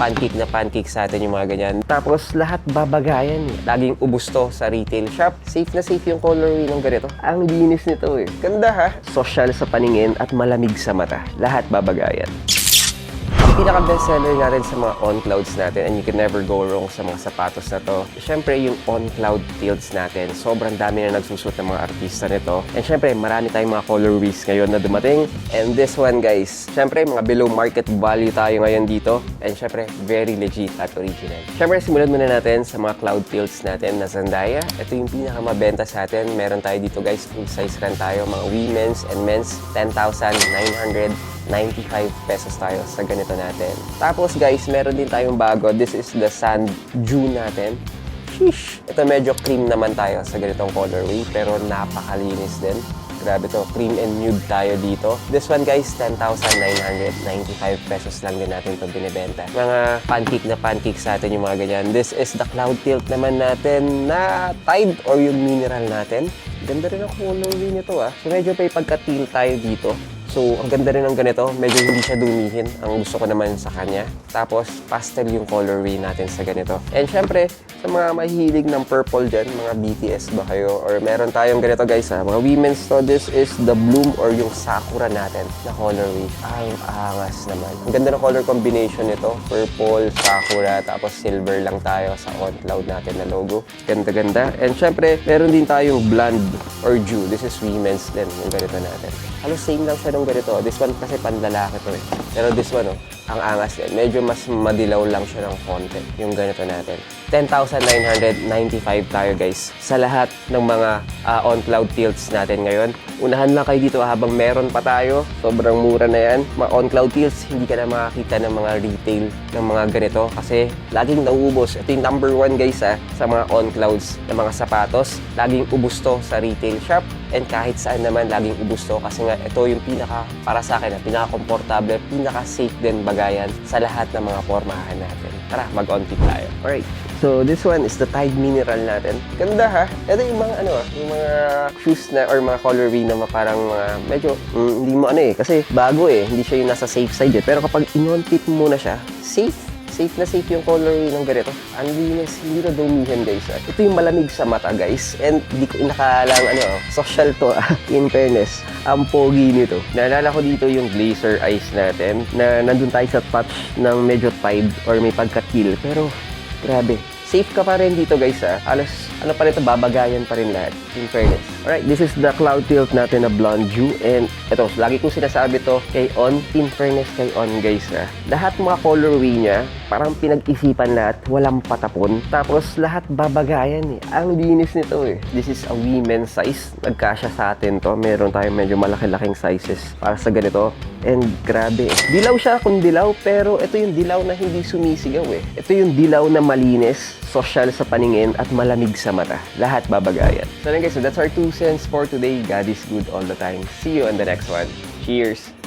pancake na pancake sa atin yung mga ganyan. Tapos lahat babagayan. Laging ubos to sa retail shop. Safe na safe yung colorway ng ganito. Ang linis nito eh. Ganda ha. Social sa paningin at malamig sa mata. Lahat babagayan. Ang pinaka-bestseller natin sa mga on-clouds natin, and you can never go wrong sa mga sapatos na to, syempre yung on-cloud tilts natin. Sobrang dami na nagsusot ng mga artista nito. And syempre, marami tayong mga colorways ngayon na dumating. And this one guys, syempre mga below market value tayo ngayon dito. And syempre, very legit at original. Syempre, simulan muna natin sa mga cloud tilts natin na Zendaya. Ito yung pinakamabenta sa atin. Meron tayo dito guys, full size rin tayo. Mga women's and men's, 10,995 pesos tayo sa ganito natin. Tapos guys, meron din tayong bago. This is the Sand Dew natin. Sheesh! Ito medyo cream naman tayo sa ganitong colorway, pero napakalinis din. Grabe to, cream and nude tayo dito. This one guys, 10,995 pesos lang din natin ito binibenta. Mga pancake sa atin yung mga ganyan. This is the cloud tilt naman natin na Tide or yung mineral natin. Ganda rin ang colorway nito ah. So medyo may pagka-teal tayo dito. So, ang ganda rin ng ganito. Medyo hindi siya dumihin. Ang gusto ko naman sa kanya. Tapos, pastel yung colorway natin sa ganito. And syempre, sa mga mahihilig ng purple dyan, mga BTS ba kayo? Or meron tayong ganito guys ha. Mga women's to, this is the bloom or yung sakura natin na colorway. Ang angas naman. Ang ganda ng color combination nito. Purple, sakura, tapos silver lang tayo sa on-cloud natin na logo. Ganda-ganda. And syempre, meron din tayong blonde or dew. This is women's din, yung ganito natin. Halos same lang siya nung ganito. This one kasi panlalaki to eh. Pero this one, ang angas yan. Medyo mas madilaw lang siya ng konti. Yung ganito natin. 10,995 tayo guys. Sa lahat ng mga on-cloud tilts natin ngayon. Unahan lang kayo dito habang meron pa tayo. Sobrang mura na yan. Mga on-cloud tilts, hindi ka na makakita ng mga retail ng mga ganito. Kasi laging nauubos. Ito yung number 1 guys sa mga on-clouds ng mga sapatos. Laging ubos to sa retail shop. And kahit saan naman, laging ubos to. Kasi nga, ito yung para sa akin, pinaka-komportable, pinaka-safe din bagayan sa lahat ng mga formahan natin. Tara, mag-on-tip tayo. Alright. So, this one is the Tide Mineral natin. Ganda ha. Ito yung mga yung mga shoes na or mga colorway na parang medyo hindi mo kasi bago hindi siya yung nasa safe side Pero kapag in-on-tip mo na siya, safe na safe yung colorway ng ganito. Ang linis, hindi na dumihan guys. Ito yung malamig sa mata guys. And di ko nakalang social to in fairness. Ang pogi nito. Naalala ko dito yung Glacier Eyes natin na nandun tayo sa touch ng medyo Tide or may pagka-teal. Pero grabe. Safe ka pa rin dito guys Alas, pa rin ito, babagayan pa rin lahat. In fairness. Alright, this is the cloud tilt natin na blonde dew. And ito, lagi kong sinasabi to kay On. In fairness kay On guys lahat mga colorway niya, parang pinag-isipan lahat, walang patapon. Tapos lahat babagayan Ang linis nito This is a women's size. Nagkasya sa atin to. Meron tayong medyo malaki-laking sizes para sa ganito. And grabe Dilaw siya kung dilaw, pero ito yung dilaw na hindi sumisigaw Ito yung dilaw na malinis, social sa paningin, at malamig sa mata. Lahat babagayan. So guys, so that's our 2 cents for today. God is good all the time. See you on the next one. Cheers!